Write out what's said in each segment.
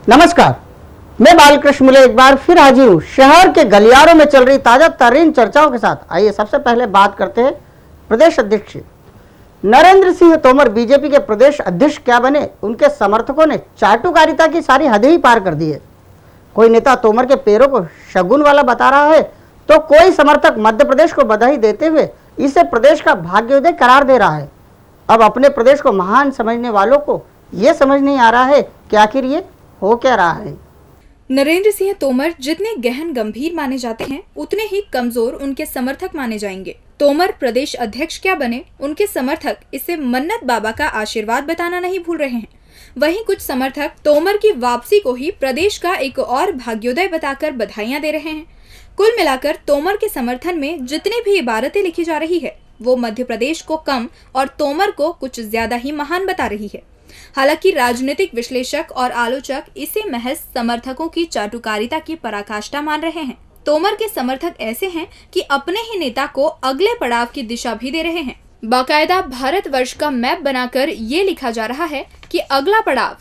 नमस्कार, मैं बालकृष्ण मुले एक बार फिर हाजिर हूँ शहर के गलियारों में चल रही ताजा तरीन चर्चाओं के साथ। आइए सबसे पहले बात करते हैं प्रदेश अध्यक्ष नरेंद्र सिंह तोमर बीजेपी के प्रदेश अध्यक्ष क्या बने। उनके समर्थकों ने चाटुकारिता की सारी हदें ही पार कर दी है। कोई नेता तोमर के पैरों को शगुन वाला बता रहा है तो कोई समर्थक मध्य प्रदेश को बधाई देते हुए इसे प्रदेश का भाग्योदय करार दे रहा है। अब अपने प्रदेश को महान समझने वालों को यह समझ नहीं आ रहा है कि आखिर ये हो क्या रहा है। नरेंद्र सिंह तोमर जितने गहन गंभीर माने जाते हैं उतने ही कमजोर उनके समर्थक माने जाएंगे। तोमर प्रदेश अध्यक्ष क्या बने, उनके समर्थक इसे मन्नत बाबा का आशीर्वाद बताना नहीं भूल रहे हैं। वहीं कुछ समर्थक तोमर की वापसी को ही प्रदेश का एक और भाग्योदय बताकर बधाइयां दे रहे हैं। कुल मिलाकर तोमर के समर्थन में जितनी भी इबारतें लिखी जा रही है वो मध्य प्रदेश को कम और तोमर को कुछ ज्यादा ही महान बता रही है। हालांकि राजनीतिक विश्लेषक और आलोचक इसे महज समर्थकों की चाटुकारिता की पराकाष्ठा मान रहे हैं। तोमर के समर्थक ऐसे हैं कि अपने ही नेता को अगले पड़ाव की दिशा भी दे रहे हैं। बाकायदा भारतवर्ष का मैप बनाकर ये लिखा जा रहा है कि अगला पड़ाव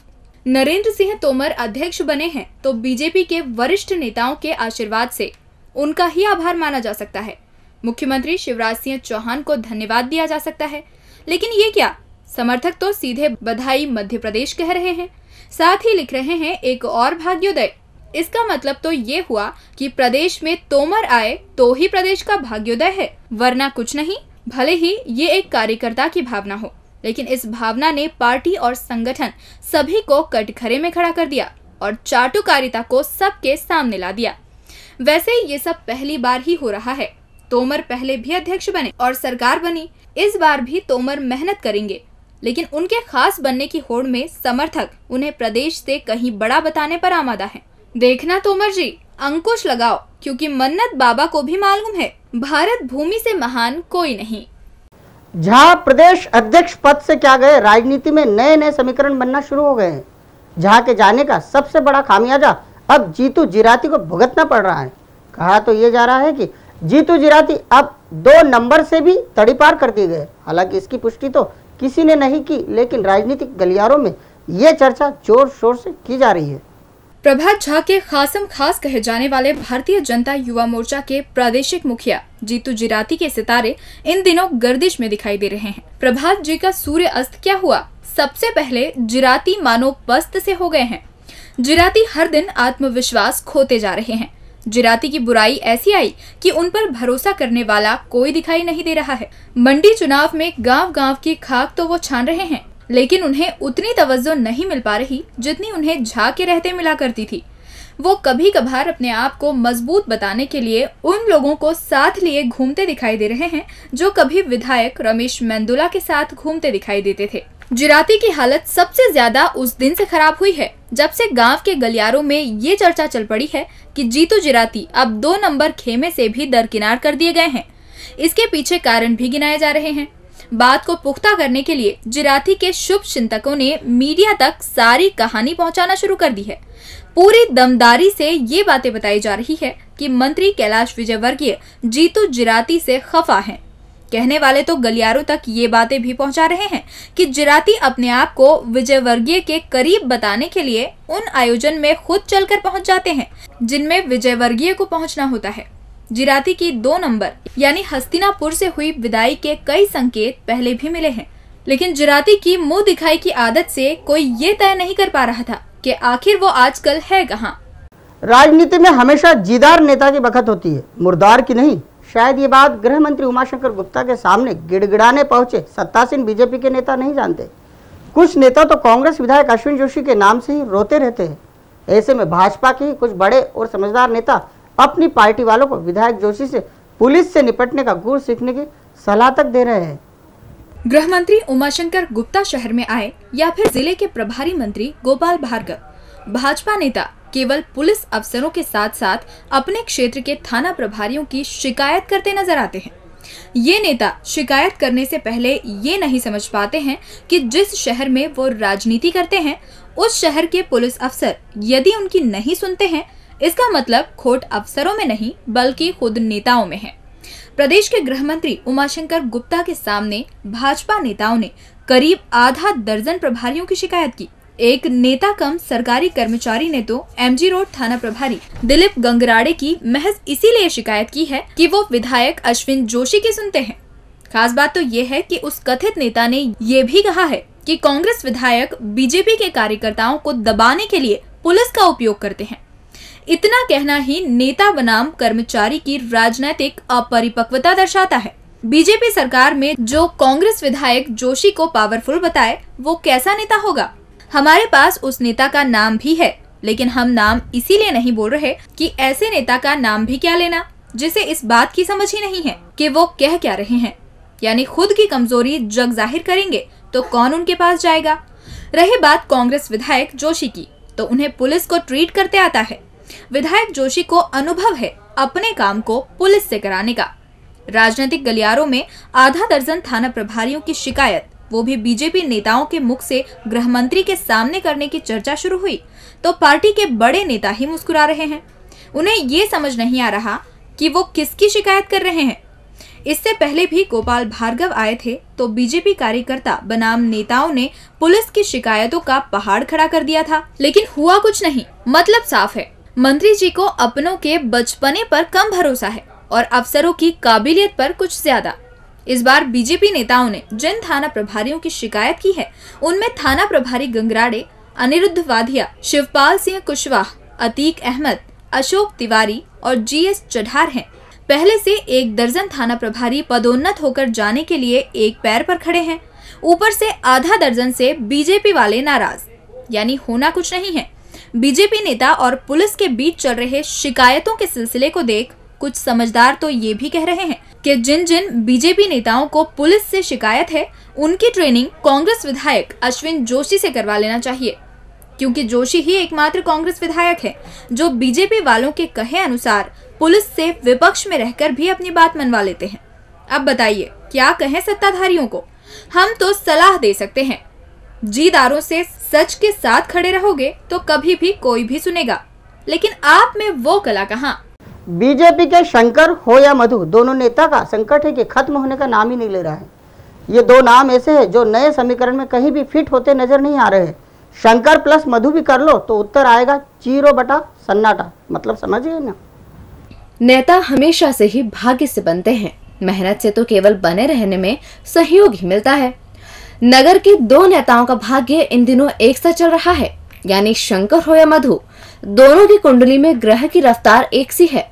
नरेंद्र सिंह तोमर अध्यक्ष बने हैं तो बीजेपी के वरिष्ठ नेताओं के आशीर्वाद से उनका ही आभार माना जा सकता है। मुख्यमंत्री शिवराज सिंह चौहान को धन्यवाद दिया जा सकता है। लेकिन ये क्या, समर्थक तो सीधे बधाई मध्य प्रदेश कह रहे हैं, साथ ही लिख रहे हैं एक और भाग्योदय। इसका मतलब तो ये हुआ कि प्रदेश में तोमर आए तो ही प्रदेश का भाग्योदय है, वरना कुछ नहीं। भले ही ये एक कार्यकर्ता की भावना हो, लेकिन इस भावना ने पार्टी और संगठन सभी को कटघरे में खड़ा कर दिया और चाटुकारिता को सबके सामने ला दिया। वैसे ये सब पहली बार ही हो रहा है। तोमर पहले भी अध्यक्ष बने और सरकार बनी, इस बार भी तोमर मेहनत करेंगे, लेकिन उनके खास बनने की होड़ में समर्थक उन्हें प्रदेश से कहीं बड़ा बताने पर आमादा हैं। देखना तोमर जी, अंकुश लगाओ, क्योंकि मन्नत बाबा को भी मालूम है भारत भूमि से महान कोई नहीं। जहां प्रदेश अध्यक्ष पद से क्या गए, राजनीति में नए नए समीकरण बनना शुरू हो गए हैं। जहां के जाने का सबसे बड़ा खामियाजा अब जीतू जिराती को भुगतना पड़ रहा है। कहा तो ये जा रहा है कि जीतू जिराती अब 2 नंबर से भी तड़ीपार कर दिए गए। हालांकि इसकी पुष्टि तो किसी ने नहीं की, लेकिन राजनीतिक गलियारों में ये चर्चा जोर शोर से की जा रही है। प्रभात झा के खासम खास कहे जाने वाले भारतीय जनता युवा मोर्चा के प्रादेशिक मुखिया जीतू जिराती के सितारे इन दिनों गर्दिश में दिखाई दे रहे हैं। प्रभात जी का सूर्य अस्त क्या हुआ? सबसे पहले जिराती मानो पस्त से हो गए हैं। जिराती हर दिन आत्मविश्वास खोते जा रहे हैं। जिराती की बुराई ऐसी आई कि उन पर भरोसा करने वाला कोई दिखाई नहीं दे रहा है। मंडी चुनाव में गांव-गांव की खाक तो वो छान रहे हैं, लेकिन उन्हें उतनी तवज्जो नहीं मिल पा रही जितनी उन्हें झा के रहते मिला करती थी। वो कभी कभार अपने आप को मजबूत बताने के लिए उन लोगों को साथ लिए घूमते दिखाई दे रहे हैं जो कभी विधायक रमेश मेंदोला के साथ घूमते दिखाई देते थे। जिराती की हालत सबसे ज्यादा उस दिन से खराब हुई है जब से गांव के गलियारों में ये चर्चा चल पड़ी है कि जीतू जिराती अब 2 नंबर खेमे से भी दरकिनार कर दिए गए हैं। इसके पीछे कारण भी गिनाए जा रहे हैं। बात को पुख्ता करने के लिए जिराती के शुभ चिंतकों ने मीडिया तक सारी कहानी पहुंचाना शुरू कर दी है। पूरी दमदारी से ये बातें बताई जा रही है कि मंत्री कैलाश विजयवर्गीय जीतू जिराती से खफा हैं। कहने वाले तो गलियारों तक ये बातें भी पहुंचा रहे हैं कि जिराती अपने आप को विजयवर्गीय के करीब बताने के लिए उन आयोजन में खुद चलकर पहुंच जाते हैं जिनमें विजयवर्गीय को पहुंचना होता है। जिराती की 2 नंबर यानी हस्तिनापुर से हुई विदाई के कई संकेत पहले भी मिले हैं, लेकिन जिराती की मुंह दिखाई की आदत से कोई ये तय नहीं कर पा रहा था कि आखिर वो आजकल है कहाँ। राजनीति में हमेशा जीदार नेता की बखत होती है, मुर्दार की नहीं। शायद ये बात गृह मंत्री उमाशंकर गुप्ता के सामने गिड़गिड़ाने पहुंचे सत्तासीन बीजेपी के नेता नहीं जानते। कुछ नेता तो कांग्रेस विधायक अश्विन जोशी के नाम से ही रोते रहते हैं। ऐसे में भाजपा के ही कुछ बड़े और समझदार नेता अपनी पार्टी वालों को विधायक जोशी से पुलिस से निपटने का गुर सीखने की सलाह तक दे रहे हैं। गृह मंत्री उमाशंकर गुप्ता शहर में आए या फिर जिले के प्रभारी मंत्री गोपाल भार्गव, भाजपा नेता केवल पुलिस अफसरों के साथ साथ अपने क्षेत्र के थाना प्रभारियों की शिकायत करते नजर आते हैं। ये नेता शिकायत करने से पहले ये नहीं समझ पाते हैं कि जिस शहर में वो राजनीति करते हैं उस शहर के पुलिस अफसर यदि उनकी नहीं सुनते हैं, इसका मतलब खोट अफसरों में नहीं बल्कि खुद नेताओं में है। प्रदेश के गृह मंत्री उमाशंकर गुप्ता के सामने भाजपा नेताओं ने करीब आधा दर्जन प्रभारियों की शिकायत की। एक नेता कम सरकारी कर्मचारी ने तो एमजी रोड थाना प्रभारी दिलीप गंगराड़े की महज इसीलिए शिकायत की है कि वो विधायक अश्विन जोशी की सुनते हैं। खास बात तो ये है कि उस कथित नेता ने ये भी कहा है कि कांग्रेस विधायक बीजेपी के कार्यकर्ताओं को दबाने के लिए पुलिस का उपयोग करते हैं। इतना कहना ही नेता बनाम कर्मचारी की राजनीतिक अपरिपक्वता दर्शाता है। बीजेपी सरकार में जो कांग्रेस विधायक जोशी को पावरफुल बताए वो कैसा नेता होगा? हमारे पास उस नेता का नाम भी है, लेकिन हम नाम इसीलिए नहीं बोल रहे कि ऐसे नेता का नाम भी क्या लेना जिसे इस बात की समझ ही नहीं है कि वो कह क्या रहे हैं। यानी खुद की कमजोरी जग जाहिर करेंगे तो कौन उनके पास जाएगा। रही बात कांग्रेस विधायक जोशी की, तो उन्हें पुलिस को ट्रीट करते आता है। विधायक जोशी को अनुभव है अपने काम को पुलिस से कराने का। राजनीतिक गलियारों में आधा दर्जन थाना प्रभारियों की शिकायत, वो भी बीजेपी नेताओं के मुख से गृह मंत्री के सामने करने की चर्चा शुरू हुई तो पार्टी के बड़े नेता ही मुस्कुरा रहे हैं। उन्हें ये समझ नहीं आ रहा कि वो किसकी शिकायत कर रहे हैं। इससे पहले भी गोपाल भार्गव आए थे तो बीजेपी कार्यकर्ता बनाम नेताओं ने पुलिस की शिकायतों का पहाड़ खड़ा कर दिया था, लेकिन हुआ कुछ नहीं। मतलब साफ है, मंत्री जी को अपनों के बचपने पर कम भरोसा है और अफसरों की काबिलियत पर कुछ ज्यादा। इस बार बीजेपी नेताओं ने जिन थाना प्रभारियों की शिकायत की है उनमें थाना प्रभारी गंगराड़े, अनिरुद्ध वाधिया, शिवपाल सिंह कुशवाहा, अतीक अहमद, अशोक तिवारी और जीएस चढ़ार हैं। पहले से 1 दर्जन थाना प्रभारी पदोन्नत होकर जाने के लिए एक पैर पर खड़े हैं। ऊपर से आधा दर्जन से बीजेपी वाले नाराज। यानी होना कुछ नहीं है। बीजेपी नेता और पुलिस के बीच चल रहे शिकायतों के सिलसिले को देख कुछ समझदार तो ये भी कह रहे हैं कि जिन जिन बीजेपी नेताओं को पुलिस से शिकायत है उनकी ट्रेनिंग कांग्रेस विधायक अश्विन जोशी से करवा लेना चाहिए, क्योंकि जोशी ही एकमात्र कांग्रेस विधायक है जो बीजेपी वालों के कहे अनुसार पुलिस से विपक्ष में रहकर भी अपनी बात मनवा लेते हैं। अब बताइए क्या कहें सत्ताधारियों को? हम तो सलाह दे सकते हैं, जीदारों से सच के साथ खड़े रहोगे तो कभी भी कोई भी सुनेगा, लेकिन आप में वो कला कहाँ? बीजेपी के शंकर हो या मधु, दोनों नेता का संकट है कि खत्म होने का नाम ही नहीं ले रहा है। ये 2 नाम ऐसे हैं जो नए समीकरण में कहीं भी फिट होते नजर नहीं आ रहे हैं। शंकर प्लस मधु भी कर लो तो उत्तर आएगा चीरो बटा सन्नाटा। मतलब समझिए ना। नेता हमेशा से ही भाग्य से बनते हैं, मेहनत से तो केवल बने रहने में सहयोग ही मिलता है। नगर के 2 नेताओं का भाग्य इन दिनों एक सा चल रहा है, यानी शंकर हो या मधु, दोनों की कुंडली में ग्रह की रफ्तार एक सी है।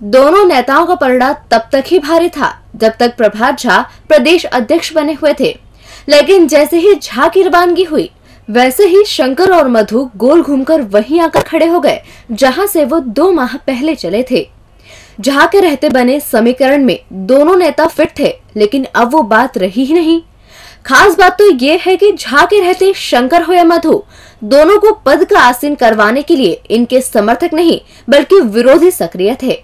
दोनों नेताओं का पलड़ा तब तक ही भारी था जब तक प्रभात झा प्रदेश अध्यक्ष बने हुए थे, लेकिन जैसे ही झा की रवानगी हुई वैसे ही शंकर और मधु गोल घूमकर वहीं आकर खड़े हो गए जहां से वो 2 माह पहले चले थे। झा के रहते बने समीकरण में दोनों नेता फिट थे, लेकिन अब वो बात रही ही नहीं। खास बात तो ये है कि झा के रहते शंकर हो या मधु, दोनों को पद का आसीन करवाने के लिए इनके समर्थक नहीं बल्कि विरोधी सक्रिय थे।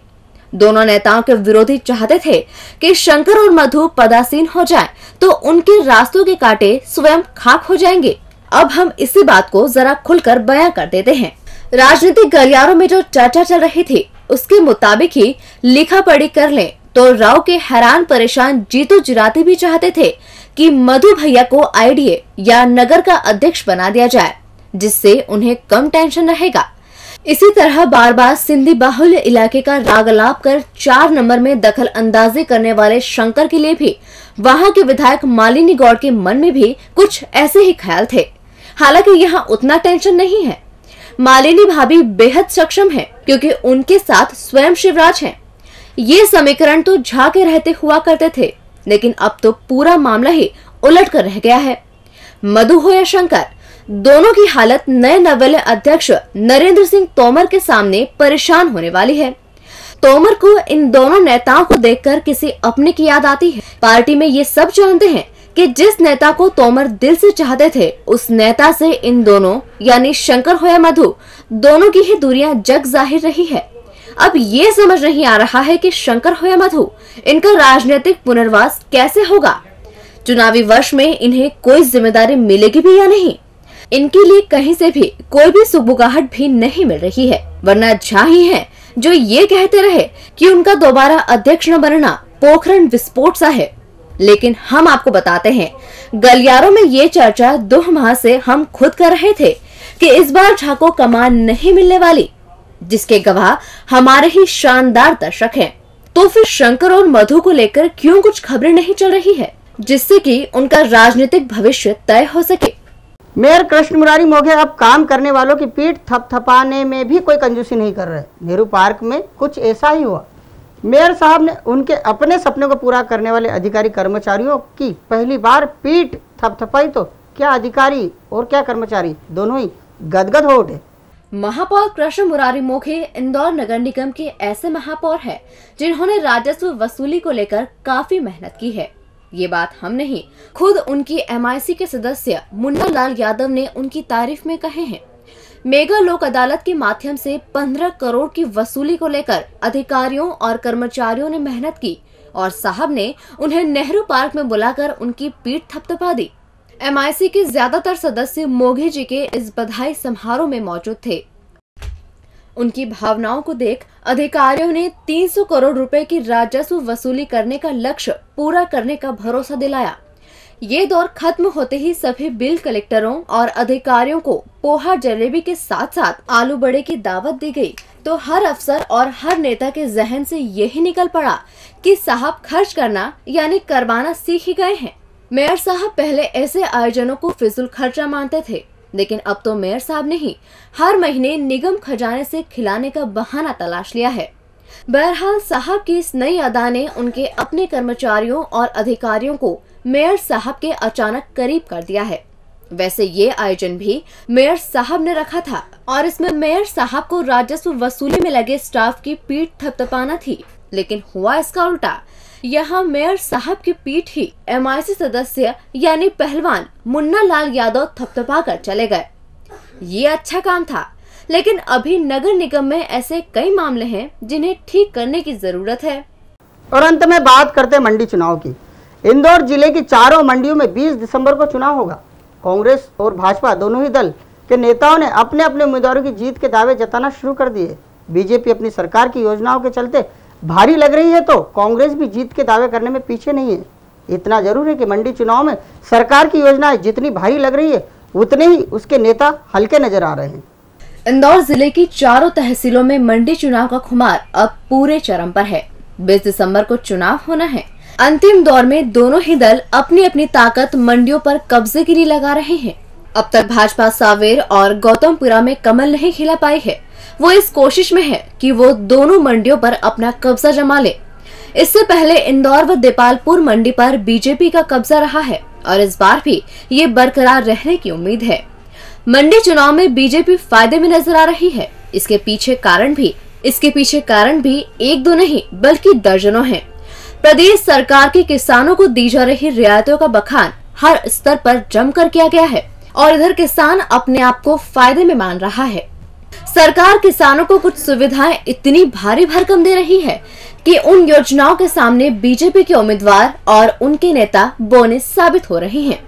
दोनों नेताओं के विरोधी चाहते थे कि शंकर और मधु पदासीन हो जाएं, तो उनके रास्तों के कांटे स्वयं खाक हो जाएंगे। अब हम इसी बात को जरा खुलकर बयां कर देते हैं। राजनीतिक गलियारों में जो चर्चा चल रही थी उसके मुताबिक ही लिखा पढ़ी कर लें तो राव के हैरान परेशान जीतू जिराती भी चाहते थे कि मधु भैया को आईडीए या नगर का अध्यक्ष बना दिया जाए, जिससे उन्हें कम टेंशन रहेगा। इसी तरह बार बार सिंधी बाहुल्य इलाके का राग अलाप कर 4 नंबर में दखल अंदाजी करने वाले शंकर के लिए भी वहां के विधायक मालिनी गौड़ के मन में भी कुछ ऐसे ही ख्याल थे। हालांकि यहाँ उतना टेंशन नहीं है। मालिनी भाभी बेहद सक्षम है क्योंकि उनके साथ स्वयं शिवराज हैं। ये समीकरण तो झा के रहते हुआ करते थे, लेकिन अब तो पूरा मामला ही उलट कर रह गया है। मधु हो या शंकर, दोनों की हालत नए नवेले अध्यक्ष नरेंद्र सिंह तोमर के सामने परेशान होने वाली है। तोमर को इन दोनों नेताओं को देखकर किसी अपने की याद आती है। पार्टी में ये सब जानते हैं कि जिस नेता को तोमर दिल से चाहते थे उस नेता से इन दोनों यानी शंकर हो या मधु, दोनों की ही दूरियां जग जाहिर रही है। अब ये समझ नहीं आ रहा है कि शंकर हो या मधु, इनका राजनीतिक पुनर्वास कैसे होगा। चुनावी वर्ष में इन्हें कोई जिम्मेदारी मिलेगी भी या नहीं, इनके लिए कहीं से भी कोई भी सुबुगाहट भी नहीं मिल रही है। वरना झा ही है जो ये कहते रहे कि उनका दोबारा अध्यक्ष न बनना पोखरण विस्फोट सा है। लेकिन हम आपको बताते हैं, गलियारों में ये चर्चा 2 माह से हम खुद कर रहे थे कि इस बार झा को कमान नहीं मिलने वाली, जिसके गवाह हमारे ही शानदार दर्शक हैं। तो फिर शंकर और मधु को लेकर क्यों कुछ खबरें नहीं चल रही है, जिससे कि उनका राजनीतिक भविष्य तय हो सके। मेयर कृष्ण मुरारी मोघे अब काम करने वालों की पीठ थपथपाने में भी कोई कंजूसी नहीं कर रहे। नेहरू पार्क में कुछ ऐसा ही हुआ। मेयर साहब ने उनके अपने सपने को पूरा करने वाले अधिकारी कर्मचारियों की पहली बार पीठ थपथपाई तो क्या अधिकारी और क्या कर्मचारी दोनों ही गदगद हो उठे। महापौर कृष्ण मुरारी मोघे इंदौर नगर निगम के ऐसे महापौर हैं जिन्होंने राजस्व वसूली को लेकर काफी मेहनत की है। ये बात हम नहीं, खुद उनकी MIC के सदस्य मुन्ना लाल यादव ने उनकी तारीफ में कहे हैं। मेगा लोक अदालत के माध्यम से 15 करोड़ की वसूली को लेकर अधिकारियों और कर्मचारियों ने मेहनत की और साहब ने उन्हें नेहरू पार्क में बुलाकर उनकी पीठ थपथपा दी। MIC के ज्यादातर सदस्य मोघे जी के इस बधाई समारोह में मौजूद थे। उनकी भावनाओं को देख अधिकारियों ने 300 करोड़ रुपए की राजस्व वसूली करने का लक्ष्य पूरा करने का भरोसा दिलाया। ये दौर खत्म होते ही सभी बिल कलेक्टरों और अधिकारियों को पोहा जलेबी के साथ साथ आलू बड़े की दावत दी गई, तो हर अफसर और हर नेता के जहन से यही निकल पड़ा कि साहब खर्च करना यानी करवाना सीख ही गए हैं। मेयर साहब पहले ऐसे आयोजनों को फिजूल खर्चा मानते थे, लेकिन अब तो मेयर साहब ने ही हर महीने निगम खजाने से खिलाने का बहाना तलाश लिया है। बहरहाल साहब की इस नई अदा ने उनके अपने कर्मचारियों और अधिकारियों को मेयर साहब के अचानक करीब कर दिया है। वैसे ये आयोजन भी मेयर साहब ने रखा था और इसमें मेयर साहब को राजस्व वसूली में लगे स्टाफ की पीठ थपथपाना थी, लेकिन हुआ इसका उल्टा। यहाँ मेयर साहब की पीठ ही MIC सदस्य यानी पहलवान मुन्ना लाल यादव थपथपा कर चले गए। ये अच्छा काम था, लेकिन अभी नगर निगम में ऐसे कई मामले हैं जिन्हें ठीक करने की जरूरत है। और अंत में बात करते हैं मंडी चुनाव की। इंदौर जिले की चारों मंडियों में 20 दिसंबर को चुनाव होगा। कांग्रेस और भाजपा दोनों ही दल के नेताओं ने अपने अपने उम्मीदवारों की जीत के दावे जताना शुरू कर दिए। बीजेपी अपनी सरकार की योजनाओं के चलते भारी लग रही है, तो कांग्रेस भी जीत के दावे करने में पीछे नहीं है। इतना जरूर है कि मंडी चुनाव में सरकार की योजनाएं जितनी भारी लग रही है, उतने ही उसके नेता हल्के नजर आ रहे हैं। इंदौर जिले की चारों तहसीलों में मंडी चुनाव का खुमार अब पूरे चरम पर है। 20 दिसंबर को चुनाव होना है। अंतिम दौर में दोनों ही दल अपनी अपनी ताकत मंडियों पर कब्जे के लिए लगा रहे हैं। अब तक भाजपा सावेर और गौतमपुरा में कमल नहीं खिला पाई है। वो इस कोशिश में है कि वो दोनों मंडियों पर अपना कब्जा जमा ले। इससे पहले इंदौर व देपालपुर मंडी पर बीजेपी का कब्जा रहा है और इस बार भी ये बरकरार रहने की उम्मीद है। मंडी चुनाव में बीजेपी फायदे में नजर आ रही है। इसके पीछे कारण भी एक दो नहीं बल्कि दर्जनों हैं। प्रदेश सरकार की किसानों को दी जा रही रियायतों का बखान हर स्तर पर जमकर किया गया है और इधर किसान अपने आप को फायदे में मान रहा है। सरकार किसानों को कुछ सुविधाएं इतनी भारी भरकम दे रही है कि उन योजनाओं के सामने बीजेपी के उम्मीदवार और उनके नेता बोने साबित हो रहे हैं।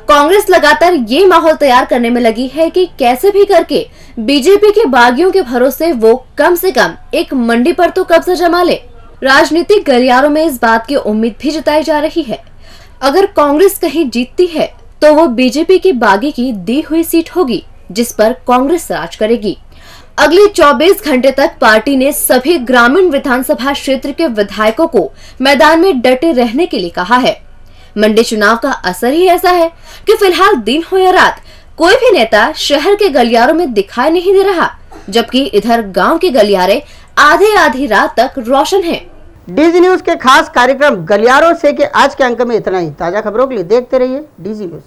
कांग्रेस लगातार ये माहौल तैयार करने में लगी है कि कैसे भी करके बीजेपी के बागियों के भरोसे वो कम से कम एक मंडी पर तो कब्जा जमा ले। राजनीतिक गलियारों में इस बात की उम्मीद भी जताई जा रही है, अगर कांग्रेस कहीं जीतती है तो वो बीजेपी के बागी की दी हुई सीट होगी जिस पर कांग्रेस राज करेगी। अगले 24 घंटे तक पार्टी ने सभी ग्रामीण विधानसभा क्षेत्र के विधायकों को मैदान में डटे रहने के लिए कहा है। मंडी चुनाव का असर ही ऐसा है कि फिलहाल दिन हो या रात कोई भी नेता शहर के गलियारों में दिखाई नहीं दे रहा, जबकि इधर गांव के गलियारे आधी रात तक रोशन हैं। डीजी न्यूज के खास कार्यक्रम गलियारों से के आज के अंक में इतना ही। ताजा खबरों के लिए देखते रहिए डीजी न्यूज।